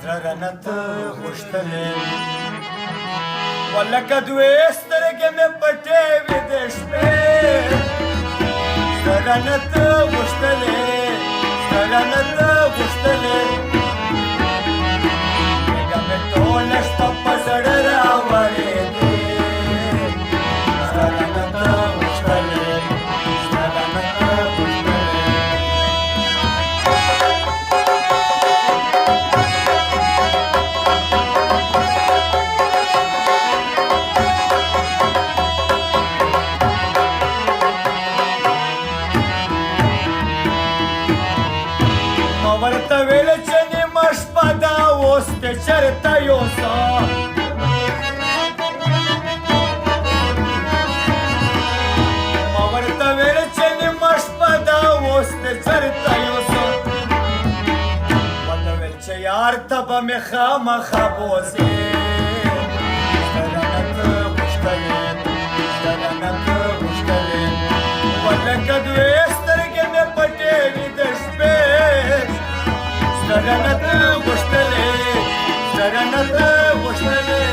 زړه ته غوښتلې ولکه دوې سترګې مې پټې وې د شپې زړه ته غوښتلې زړه ته غوښتلې بېګا مې ټوله شپه په زړه راورېدې زړه ته غوښتلې زړه ته غوښتلې ورته ویل چې نیمه شپه ده اوس دې چېرته یوسه ما ورته ویل چې نیمه شپه ده اوس دې چېرته یوسه ورته ویل چې یار ته به مې خامخا بوځې زړه ته غوښتلې زړه ته غوښتلې ولکه دوې سترګې مې پټې وې د شپې زړه ته غوښتلې زړه ته غوښتلې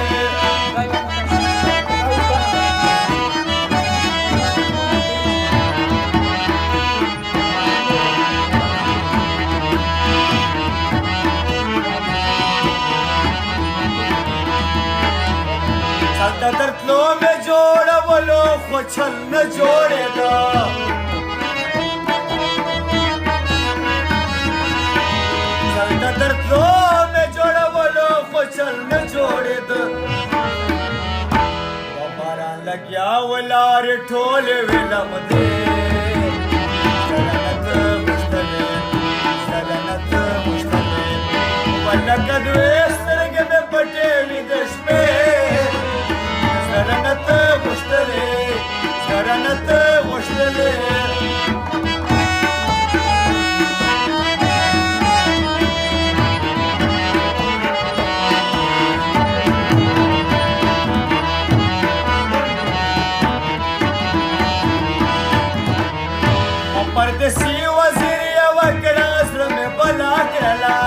چل ته در تلو مې جوړولو خو چل نه جوړېده در تلو مې جوړولو خو چل نه جوړېده په باران لګیا ولارې ټولې ویلم دې زړه ته غوښتلې زړه ته غوښتلې ولکه دوې سترګې مې پټې وې د شپې زړه ته غوښتلې زړه ته غوښتلې پردسي وزیر یوه کړه زړه مې بلا کړله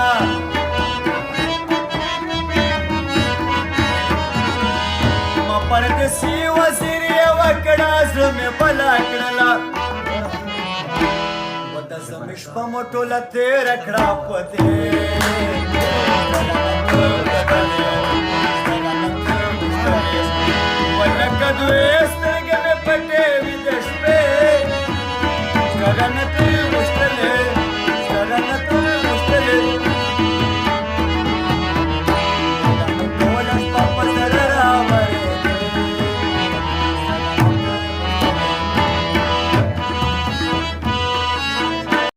ما پردسي وزیر یوه کړه زړه مې بلا کړله وده زمې شپه مو ټوله تېره کړه په دې